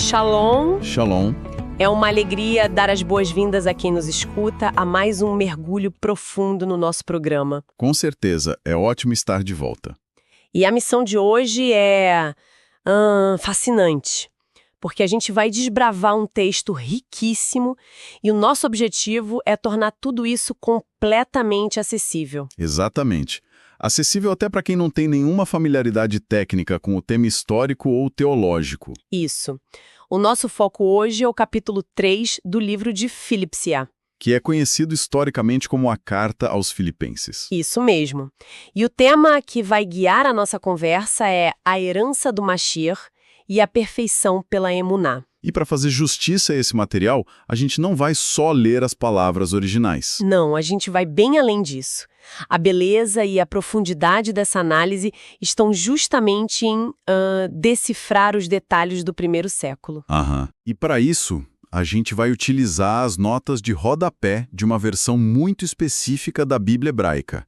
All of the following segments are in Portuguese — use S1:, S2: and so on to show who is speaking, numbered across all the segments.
S1: Shalom!
S2: Shalom.
S1: É uma alegria dar as boas-vindas a quem nos escuta a mais um mergulho profundo no nosso programa.
S2: Com certeza, é ótimo estar de volta.
S1: E a missão de hoje é fascinante, porque a gente vai desbravar um texto riquíssimo e o nosso objetivo é tornar tudo isso completamente acessível.
S2: Exatamente. Acessível até para quem não tem nenhuma familiaridade técnica com o tema histórico ou teológico.
S1: Isso. O nosso foco hoje é o capítulo 3 do livro de Filipsia.
S2: Que é conhecido historicamente como a Carta aos Filipenses.
S1: Isso mesmo. E o tema que vai guiar a nossa conversa é a herança do Mashiach e a perfeição pela Emuná.
S2: E para fazer justiça a esse material, a gente não vai só ler as palavras originais.
S1: Não, a gente vai bem além disso. A beleza e a profundidade dessa análise estão justamente em decifrar os detalhes do primeiro século.
S2: Aham. E para isso, a gente vai utilizar as notas de rodapé de uma versão muito específica da Bíblia hebraica.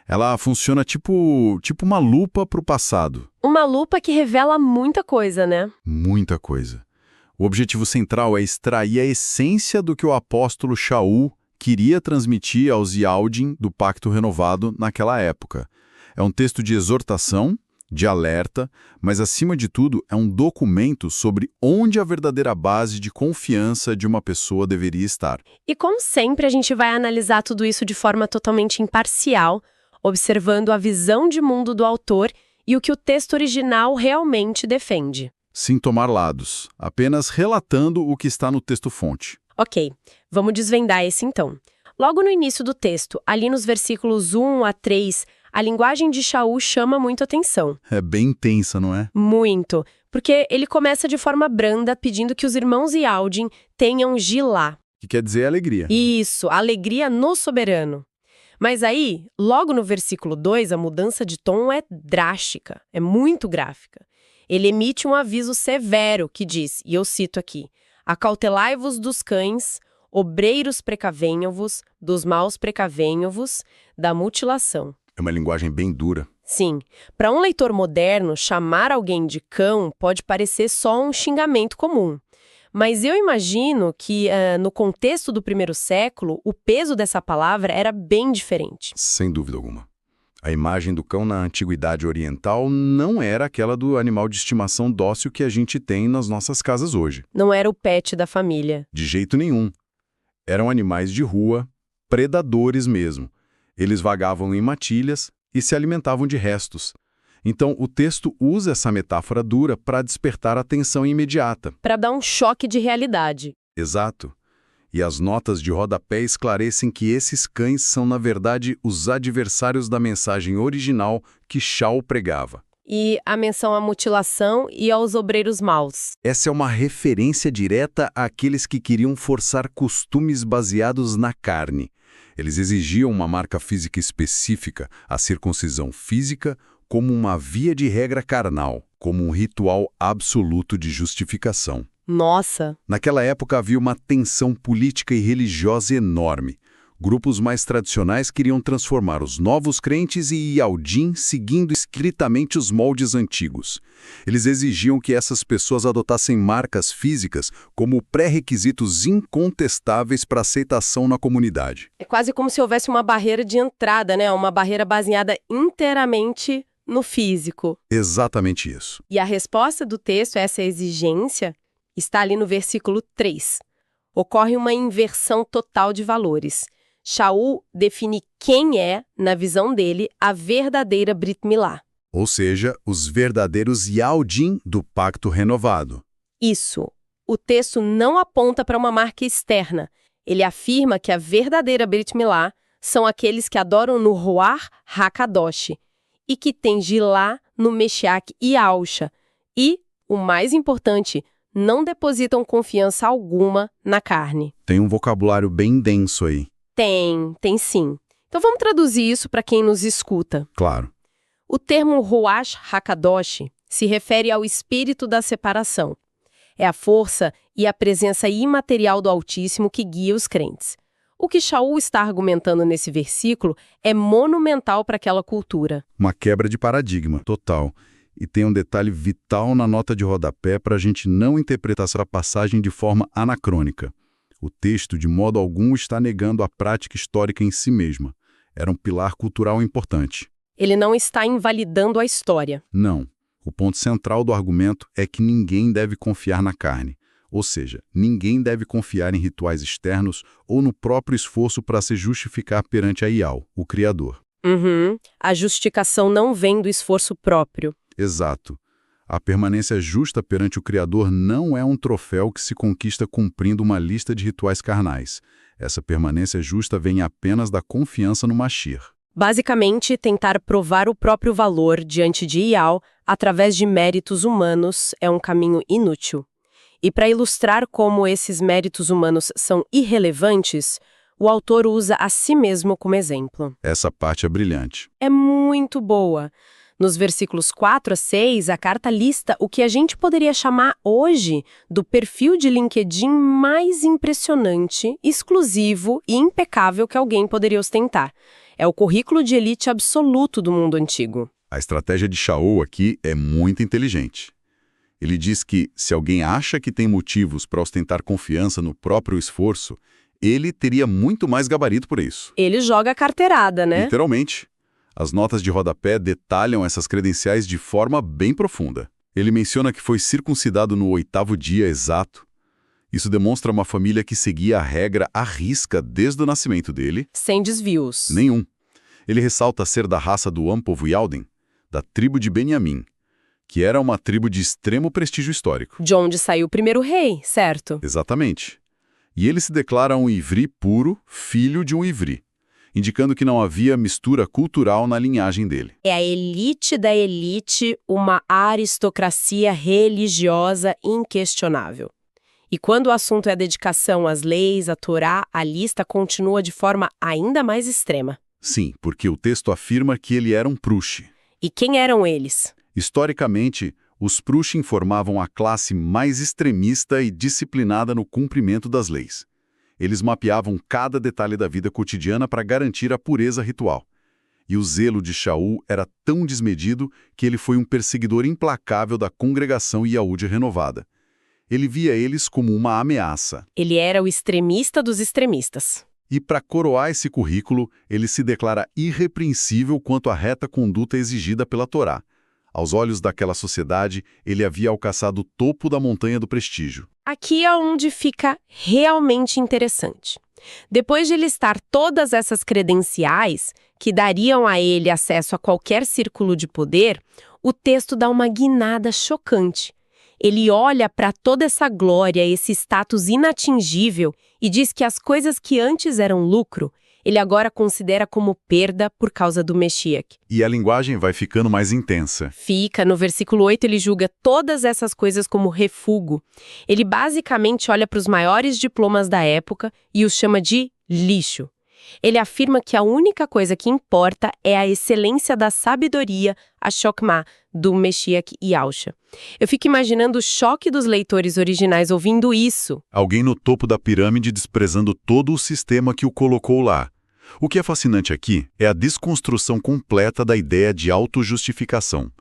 S2: Ela funciona tipo uma lupa para o passado.
S1: Uma lupa que revela muita coisa, né?
S2: Muita coisa. O objetivo central é extrair a essência do que o apóstolo Shaul queria transmitir aos Yaldim do Pacto Renovado naquela época. É um texto de exortação, de alerta, mas acima de tudo é um documento sobre onde a verdadeira base de confiança de uma pessoa deveria estar.
S1: E como sempre, a gente vai analisar tudo isso de forma totalmente imparcial, observando a visão de mundo do autor e o que o texto original realmente defende.
S2: Sem tomar lados, apenas relatando o que está no texto-fonte.
S1: Ok, vamos desvendar esse então. Logo no início do texto, ali nos versículos 1 a 3, a linguagem de Shaul chama muito atenção.
S2: É bem intensa, não é?
S1: Muito, porque ele começa de forma branda pedindo que os irmãos Yaldim tenham Gilá.
S2: Que quer dizer alegria.
S1: Isso, alegria no soberano. Mas aí, logo no versículo 2, a mudança de tom é drástica, é muito gráfica. Ele emite um aviso severo que diz, e eu cito aqui, acautelai-vos dos cães, obreiros precavenham-vos, dos maus precavenham-vos, da mutilação.
S2: É uma linguagem bem dura.
S1: Sim, para um leitor moderno, chamar alguém de cão pode parecer só um xingamento comum. Mas eu imagino que, no contexto do primeiro século, o peso dessa palavra era bem diferente.
S2: Sem dúvida alguma. A imagem do cão na antiguidade oriental não era aquela do animal de estimação dócil que a gente tem nas nossas casas hoje.
S1: Não era o pet da família.
S2: De jeito nenhum. Eram animais de rua, predadores mesmo. Eles vagavam em matilhas e se alimentavam de restos. Então, o texto usa essa metáfora dura para despertar atenção imediata.
S1: Para dar um choque de realidade.
S2: Exato. E as notas de rodapé esclarecem que esses cães são, na verdade, os adversários da mensagem original que Shaul pregava.
S1: E a menção à mutilação e aos obreiros maus.
S2: Essa é uma referência direta àqueles que queriam forçar costumes baseados na carne. Eles exigiam uma marca física específica, a circuncisão física, como uma via de regra carnal, como um ritual absoluto de justificação.
S1: Nossa!
S2: Naquela época havia uma tensão política e religiosa enorme. Grupos mais tradicionais queriam transformar os novos crentes e Yaldim seguindo estritamente os moldes antigos. Eles exigiam que essas pessoas adotassem marcas físicas como pré-requisitos incontestáveis para aceitação na comunidade.
S1: É quase como se houvesse uma barreira de entrada, né? Uma barreira baseada inteiramente no físico.
S2: Exatamente isso.
S1: E a resposta do texto a essa exigência está ali no versículo 3. Ocorre uma inversão total de valores. Shaul define quem é, na visão dele, a verdadeira Brit Milá.
S2: Ou seja, os verdadeiros Yaldim do Pacto Renovado.
S1: Isso. O texto não aponta para uma marca externa. Ele afirma que a verdadeira Brit Milá são aqueles que adoram no Ruach HaKadosh e que têm Gilá no Meshiach e Ausha. E, o mais importante, não depositam confiança alguma na carne.
S2: Tem um vocabulário bem denso aí.
S1: Tem sim. Então vamos traduzir isso para quem nos escuta.
S2: Claro.
S1: O termo Ruach HaKadosh se refere ao espírito da separação. É a força e a presença imaterial do Altíssimo que guia os crentes. O que Shaul está argumentando nesse versículo é monumental para aquela cultura.
S2: Uma quebra de paradigma, total. E tem um detalhe vital na nota de rodapé para a gente não interpretar essa passagem de forma anacrônica. O texto, de modo algum, está negando a prática histórica em si mesma. Era um pilar cultural importante.
S1: Ele não está invalidando a história.
S2: Não. O ponto central do argumento é que ninguém deve confiar na carne. Ou seja, ninguém deve confiar em rituais externos ou no próprio esforço para se justificar perante a Ial, o Criador.
S1: A justificação não vem do esforço próprio.
S2: Exato. A permanência justa perante o Criador não é um troféu que se conquista cumprindo uma lista de rituais carnais. Essa permanência justa vem apenas da confiança no Mashir.
S1: Basicamente, tentar provar o próprio valor diante de Ial através de méritos humanos é um caminho inútil. E para ilustrar como esses méritos humanos são irrelevantes, o autor usa a si mesmo como exemplo.
S2: Essa parte é brilhante.
S1: É muito boa. Nos versículos 4 a 6, a carta lista o que a gente poderia chamar hoje do perfil de LinkedIn mais impressionante, exclusivo e impecável que alguém poderia ostentar. É o currículo de elite absoluto do mundo antigo.
S2: A estratégia de Shaul aqui é muito inteligente. Ele diz que, se alguém acha que tem motivos para ostentar confiança no próprio esforço, ele teria muito mais gabarito por isso.
S1: Ele joga a carteirada, né?
S2: Literalmente. As notas de rodapé detalham essas credenciais de forma bem profunda. Ele menciona que foi circuncidado no 8º dia exato. Isso demonstra uma família que seguia a regra à risca desde o nascimento dele.
S1: Sem desvios.
S2: Nenhum. Ele ressalta ser da raça do Ampovo Yalden, da tribo de Benjamim, que era uma tribo de extremo prestígio histórico.
S1: De onde saiu o primeiro rei, certo?
S2: Exatamente. E ele se declara um ivri puro, filho de um ivri, indicando que não havia mistura cultural na linhagem dele.
S1: É a elite da elite, uma aristocracia religiosa inquestionável. E quando o assunto é a dedicação às leis, à Torá, a lista continua de forma ainda mais extrema.
S2: Sim, porque o texto afirma que ele era um Prushi.
S1: E quem eram eles?
S2: Historicamente, os Prushim formavam a classe mais extremista e disciplinada no cumprimento das leis. Eles mapeavam cada detalhe da vida cotidiana para garantir a pureza ritual. E o zelo de Shaul era tão desmedido que ele foi um perseguidor implacável da congregação Yahudi renovada. Ele via eles como uma ameaça.
S1: Ele era o extremista dos extremistas.
S2: E para coroar esse currículo, ele se declara irrepreensível quanto à reta conduta exigida pela Torá. Aos olhos daquela sociedade, ele havia alcançado o topo da montanha do prestígio.
S1: Aqui é onde fica realmente interessante. Depois de listar todas essas credenciais, que dariam a ele acesso a qualquer círculo de poder, o texto dá uma guinada chocante. Ele olha para toda essa glória, esse status inatingível, e diz que as coisas que antes eram lucro, ele agora considera como perda por causa do Meshiach.
S2: E a linguagem vai ficando mais intensa.
S1: Fica, no versículo 8, ele julga todas essas coisas como refúgio. Ele basicamente olha para os maiores diplomas da época e os chama de lixo. Ele afirma que a única coisa que importa é a excelência da sabedoria, a Chokmah, do Meshiach e Yahushua. Eu fico imaginando o choque dos leitores originais ouvindo isso.
S2: Alguém no topo da pirâmide desprezando todo o sistema que o colocou lá. O que é fascinante aqui é a desconstrução completa da ideia de autojustificação.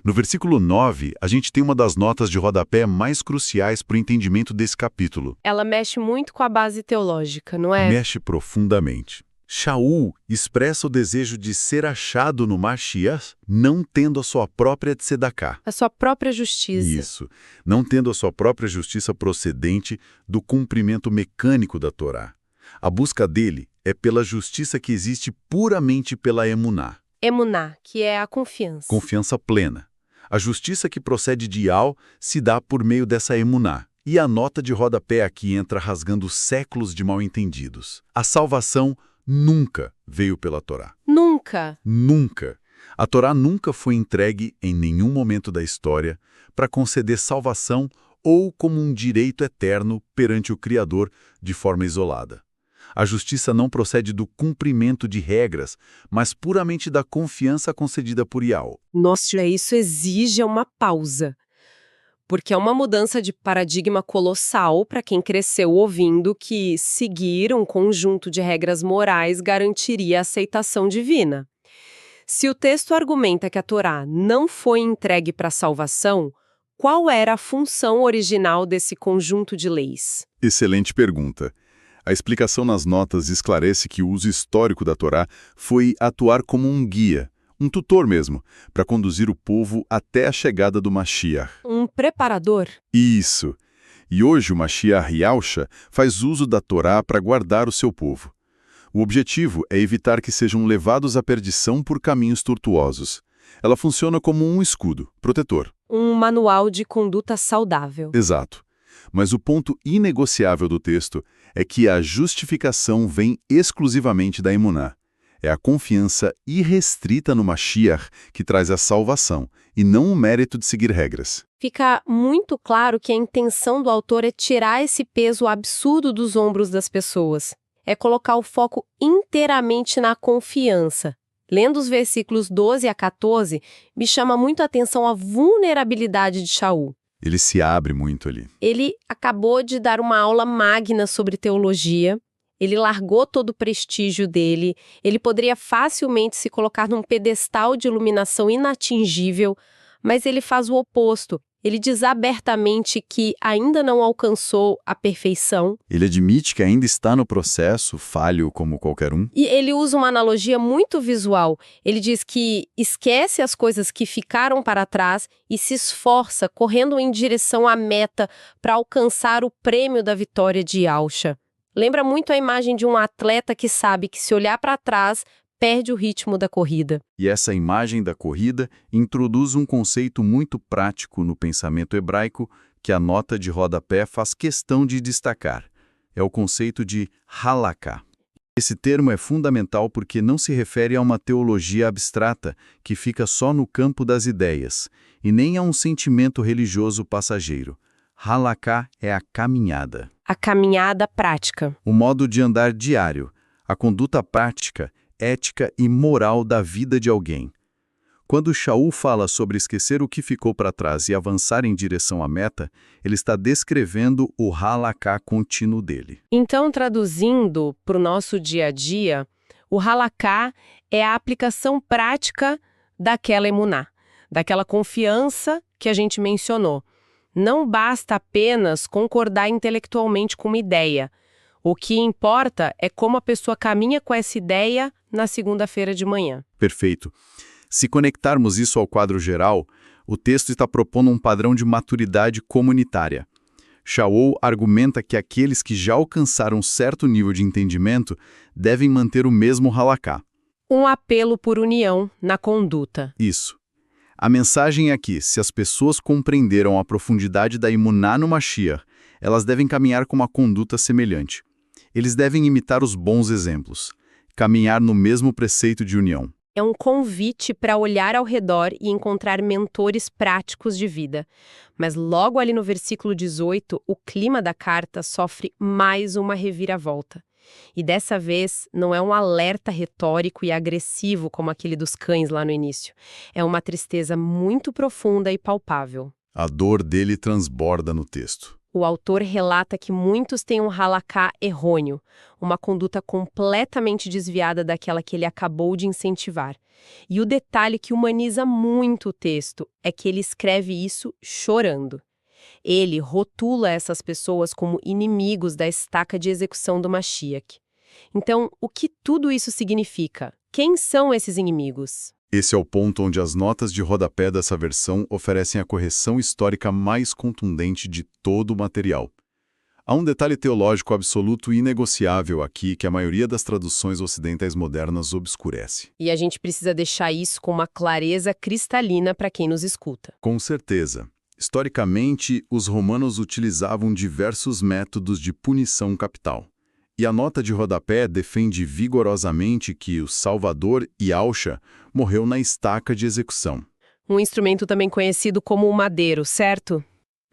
S2: No versículo 9, a gente tem uma das notas de rodapé mais cruciais para o entendimento desse capítulo.
S1: Ela mexe muito com a base teológica, não é?
S2: Mexe profundamente. Shaul expressa o desejo de ser achado no Mashiach, não tendo a sua própria tzedakah.
S1: A sua própria justiça.
S2: Isso, não tendo a sua própria justiça procedente do cumprimento mecânico da Torá. A busca dele é pela justiça que existe puramente pela emuná.
S1: Emuná, que é a confiança.
S2: Confiança plena. A justiça que procede de Ial se dá por meio dessa emuná. E a nota de rodapé aqui entra rasgando séculos de mal-entendidos. A salvação nunca veio pela Torá.
S1: Nunca.
S2: Nunca. A Torá nunca foi entregue em nenhum momento da história para conceder salvação ou como um direito eterno perante o Criador de forma isolada. A justiça não procede do cumprimento de regras, mas puramente da confiança concedida por Ial.
S1: Nossa, isso exige uma pausa. Porque é uma mudança de paradigma colossal para quem cresceu ouvindo que seguir um conjunto de regras morais garantiria a aceitação divina. Se o texto argumenta que a Torá não foi entregue para a salvação, qual era a função original desse conjunto de leis?
S2: Excelente pergunta. A explicação nas notas esclarece que o uso histórico da Torá foi atuar como um guia, um tutor mesmo, para conduzir o povo até a chegada do Mashiach.
S1: Um preparador?
S2: Isso. E hoje o Mashiach Yahushua faz uso da Torá para guardar o seu povo. O objetivo é evitar que sejam levados à perdição por caminhos tortuosos. Ela funciona como um escudo, protetor.
S1: Um manual de conduta saudável.
S2: Exato. Mas o ponto inegociável do texto é que a justificação vem exclusivamente da emuná. É a confiança irrestrita no Mashiach que traz a salvação, e não o mérito de seguir regras.
S1: Fica muito claro que a intenção do autor é tirar esse peso absurdo dos ombros das pessoas. É colocar o foco inteiramente na confiança. Lendo os versículos 12 a 14, me chama muito a atenção a vulnerabilidade de Shaul.
S2: Ele se abre muito ali.
S1: Ele acabou de dar uma aula magna sobre teologia, ele largou todo o prestígio dele, ele poderia facilmente se colocar num pedestal de iluminação inatingível, mas ele faz o oposto. Ele diz abertamente que ainda não alcançou a perfeição.
S2: Ele admite que ainda está no processo, falho como qualquer um.
S1: E ele usa uma analogia muito visual. Ele diz que esquece as coisas que ficaram para trás e se esforça, correndo em direção à meta para alcançar o prêmio da vitória de Yahushua. Lembra muito a imagem de um atleta que sabe que se olhar para trás, perde o ritmo da corrida.
S2: E essa imagem da corrida introduz um conceito muito prático no pensamento hebraico que a nota de rodapé faz questão de destacar. É o conceito de halaká. Esse termo é fundamental porque não se refere a uma teologia abstrata que fica só no campo das ideias, e nem a um sentimento religioso passageiro. Halaká é a caminhada.
S1: A caminhada prática.
S2: O modo de andar diário, a conduta prática, ética e moral da vida de alguém. Quando Shaul fala sobre esquecer o que ficou para trás e avançar em direção à meta, ele está descrevendo o halaká contínuo dele.
S1: Então, traduzindo para o nosso dia a dia, o halaká é a aplicação prática daquela emuná, daquela confiança que a gente mencionou. Não basta apenas concordar intelectualmente com uma ideia. O que importa é como a pessoa caminha com essa ideia na segunda-feira de manhã.
S2: Perfeito. Se conectarmos isso ao quadro geral, o texto está propondo um padrão de maturidade comunitária. Shaul argumenta que aqueles que já alcançaram certo nível de entendimento devem manter o mesmo halaká.
S1: Um apelo por união na conduta.
S2: Isso. A mensagem é que, se as pessoas compreenderam a profundidade da emuná no Mashiach, elas devem caminhar com uma conduta semelhante. Eles devem imitar os bons exemplos, caminhar no mesmo preceito de união.
S1: É um convite para olhar ao redor e encontrar mentores práticos de vida. Mas logo ali no versículo 18, o clima da carta sofre mais uma reviravolta. E dessa vez não é um alerta retórico e agressivo como aquele dos cães lá no início. É uma tristeza muito profunda e palpável.
S2: A dor dele transborda no texto.
S1: O autor relata que muitos têm um halaká errôneo, uma conduta completamente desviada daquela que ele acabou de incentivar. E o detalhe que humaniza muito o texto é que ele escreve isso chorando. Ele rotula essas pessoas como inimigos da estaca de execução do Mashiach. Então, o que tudo isso significa? Quem são esses inimigos?
S2: Esse é o ponto onde as notas de rodapé dessa versão oferecem a correção histórica mais contundente de todo o material. Há um detalhe teológico absoluto e inegociável aqui que a maioria das traduções ocidentais modernas obscurece.
S1: E a gente precisa deixar isso com uma clareza cristalina para quem nos escuta.
S2: Com certeza. Historicamente, os romanos utilizavam diversos métodos de punição capital. E a nota de rodapé defende vigorosamente que o Salvador Yahushua morreu na estaca de execução.
S1: Um instrumento também conhecido como o madeiro, certo?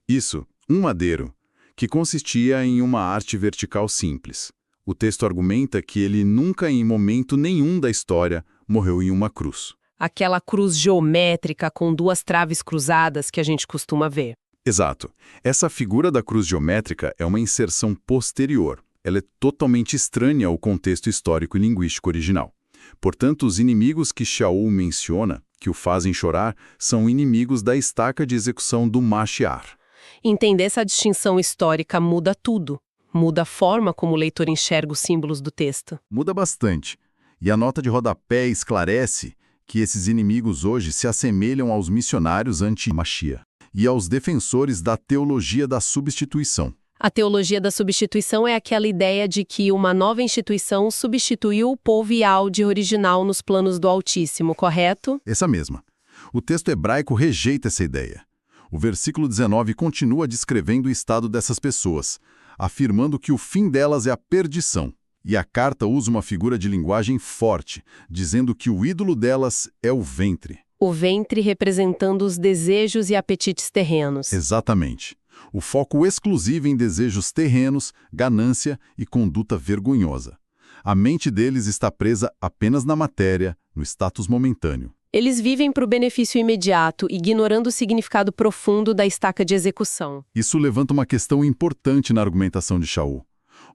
S2: Isso, um madeiro, que consistia em uma arte vertical simples. O texto argumenta que ele nunca, em momento nenhum da história, morreu em uma cruz.
S1: Aquela cruz geométrica com duas traves cruzadas que a gente costuma ver.
S2: Exato. Essa figura da cruz geométrica é uma inserção posterior. Ela é totalmente estranha ao contexto histórico e linguístico original. Portanto, os inimigos que Shaul menciona, que o fazem chorar, são inimigos da estaca de execução do Mashiach.
S1: Entender essa distinção histórica muda tudo. Muda a forma como o leitor enxerga os símbolos do texto.
S2: Muda bastante. E a nota de rodapé esclarece que esses inimigos hoje se assemelham aos missionários anti-Mashiach e aos defensores da teologia da substituição.
S1: A teologia da substituição é aquela ideia de que uma nova instituição substituiu o povo Yahudi original nos planos do Altíssimo, correto?
S2: Essa mesma. O texto hebraico rejeita essa ideia. O versículo 19 continua descrevendo o estado dessas pessoas, afirmando que o fim delas é a perdição. E a carta usa uma figura de linguagem forte, dizendo que o ídolo delas é o ventre.
S1: O ventre representando os desejos e apetites terrenos.
S2: Exatamente. O foco exclusivo em desejos terrenos, ganância e conduta vergonhosa. A mente deles está presa apenas na matéria, no status momentâneo.
S1: Eles vivem para o benefício imediato, ignorando o significado profundo da estaca de execução.
S2: Isso levanta uma questão importante na argumentação de Shaul.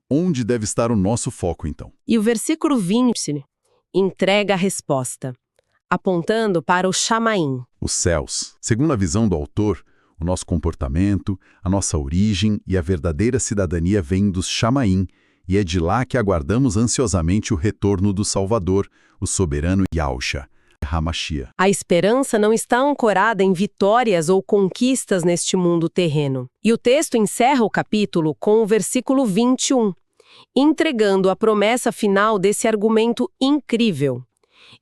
S2: Onde deve estar o nosso foco, então?
S1: E o versículo 20 entrega a resposta, apontando para o Shamaim.
S2: Os céus. Segundo a visão do autor, o nosso comportamento, a nossa origem e a verdadeira cidadania vêm dos Shamaim, e é de lá que aguardamos ansiosamente o retorno do Salvador, o soberano Yahushua, HaMashiach.
S1: A esperança não está ancorada em vitórias ou conquistas neste mundo terreno. E o texto encerra o capítulo com o versículo 21, entregando a promessa final desse argumento incrível.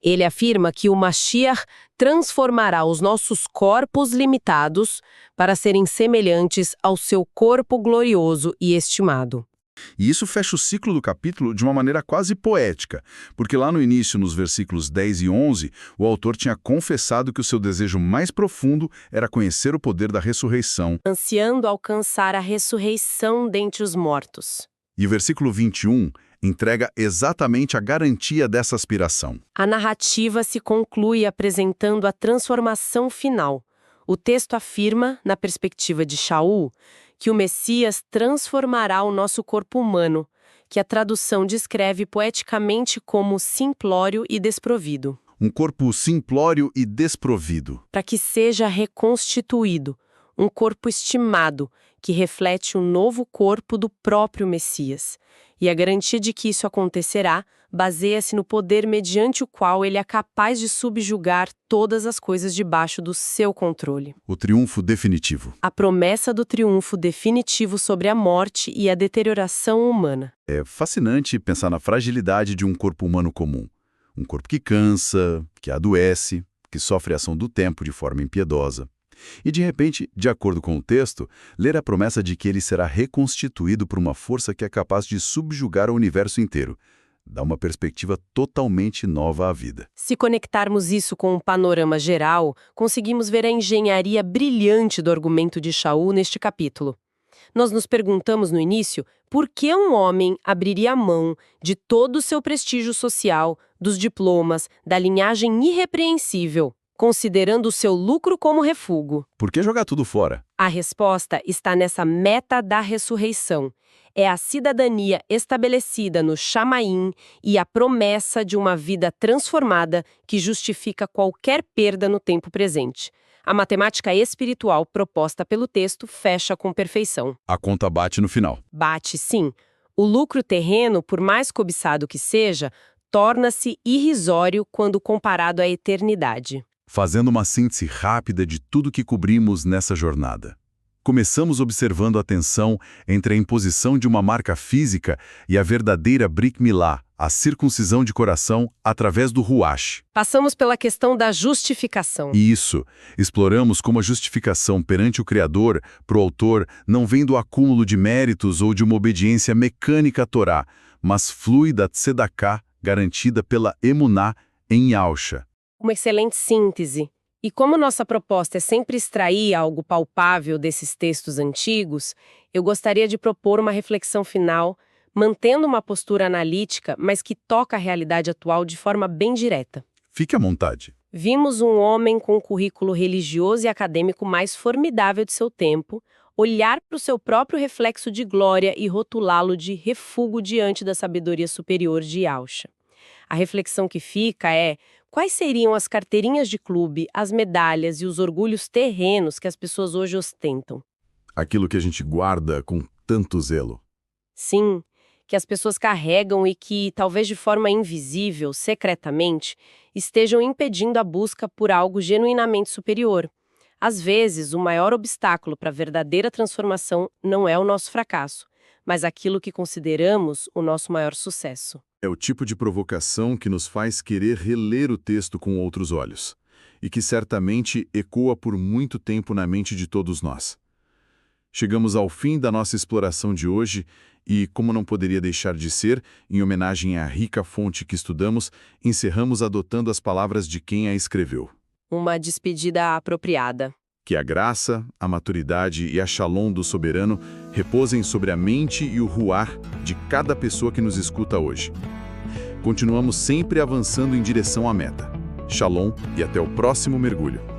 S1: Ele afirma que o Mashiach transformará os nossos corpos limitados para serem semelhantes ao seu corpo glorioso e estimado.
S2: E isso fecha o ciclo do capítulo de uma maneira quase poética, porque lá no início, nos versículos 10 e 11, o autor tinha confessado que o seu desejo mais profundo era conhecer o poder da ressurreição.
S1: Ansiando alcançar a ressurreição dentre os mortos.
S2: E o versículo 21 entrega exatamente a garantia dessa aspiração.
S1: A narrativa se conclui apresentando a transformação final. O texto afirma, na perspectiva de Shaul, que o Messias transformará o nosso corpo humano, que a tradução descreve poeticamente como simplório e desprovido.
S2: Um corpo simplório e desprovido.
S1: Para que seja reconstituído, um corpo estimado, que reflete o novo corpo do próprio Messias. E a garantia de que isso acontecerá baseia-se no poder mediante o qual ele é capaz de subjugar todas as coisas debaixo do seu controle.
S2: O triunfo definitivo.
S1: A promessa do triunfo definitivo sobre a morte e a deterioração humana.
S2: É fascinante pensar na fragilidade de um corpo humano comum. Um corpo que cansa, que adoece, que sofre a ação do tempo de forma impiedosa. E, de repente, de acordo com o texto, ler a promessa de que ele será reconstituído por uma força que é capaz de subjugar o universo inteiro. Dá uma perspectiva totalmente nova à vida.
S1: Se conectarmos isso com um panorama geral, conseguimos ver a engenharia brilhante do argumento de Shaul neste capítulo. Nós nos perguntamos no início por que um homem abriria mão de todo o seu prestígio social, dos diplomas, da linhagem irrepreensível, considerando o seu lucro como refúgio.
S2: Por que jogar tudo fora?
S1: A resposta está nessa meta da ressurreição. É a cidadania estabelecida no Shamaim e a promessa de uma vida transformada que justifica qualquer perda no tempo presente. A matemática espiritual proposta pelo texto fecha com perfeição.
S2: A conta bate no final.
S1: Bate, sim. O lucro terreno, por mais cobiçado que seja, torna-se irrisório quando comparado à eternidade.
S2: Fazendo uma síntese rápida de tudo que cobrimos nessa jornada. Começamos observando a tensão entre a imposição de uma marca física e a verdadeira Brit Milá, a circuncisão de coração através do Ruach.
S1: Passamos pela questão da justificação.
S2: Isso, exploramos como a justificação perante o Criador, para o autor, não vem do acúmulo de méritos ou de uma obediência mecânica à Torá, mas flui da Tzedaká, garantida pela Emuná em Yahushua.
S1: Uma excelente síntese. E como nossa proposta é sempre extrair algo palpável desses textos antigos, eu gostaria de propor uma reflexão final, mantendo uma postura analítica, mas que toca a realidade atual de forma bem direta.
S2: Fique à vontade.
S1: Vimos um homem com um currículo religioso e acadêmico mais formidável de seu tempo, olhar para o seu próprio reflexo de glória e rotulá-lo de refúgio diante da sabedoria superior de Yahushua. A reflexão que fica é: quais seriam as carteirinhas de clube, as medalhas e os orgulhos terrenos que as pessoas hoje ostentam?
S2: Aquilo que a gente guarda com tanto zelo.
S1: Sim, que as pessoas carregam e que, talvez de forma invisível, secretamente, estejam impedindo a busca por algo genuinamente superior. Às vezes, o maior obstáculo para a verdadeira transformação não é o nosso fracasso, mas aquilo que consideramos o nosso maior sucesso.
S2: É o tipo de provocação que nos faz querer reler o texto com outros olhos, e que certamente ecoa por muito tempo na mente de todos nós. Chegamos ao fim da nossa exploração de hoje e, como não poderia deixar de ser, em homenagem à rica fonte que estudamos, encerramos adotando as palavras de quem a escreveu.
S1: Uma despedida apropriada.
S2: Que a graça, a maturidade e a shalom do soberano repousem sobre a mente e o ruar de cada pessoa que nos escuta hoje. Continuamos sempre avançando em direção à meta. Shalom e até o próximo mergulho.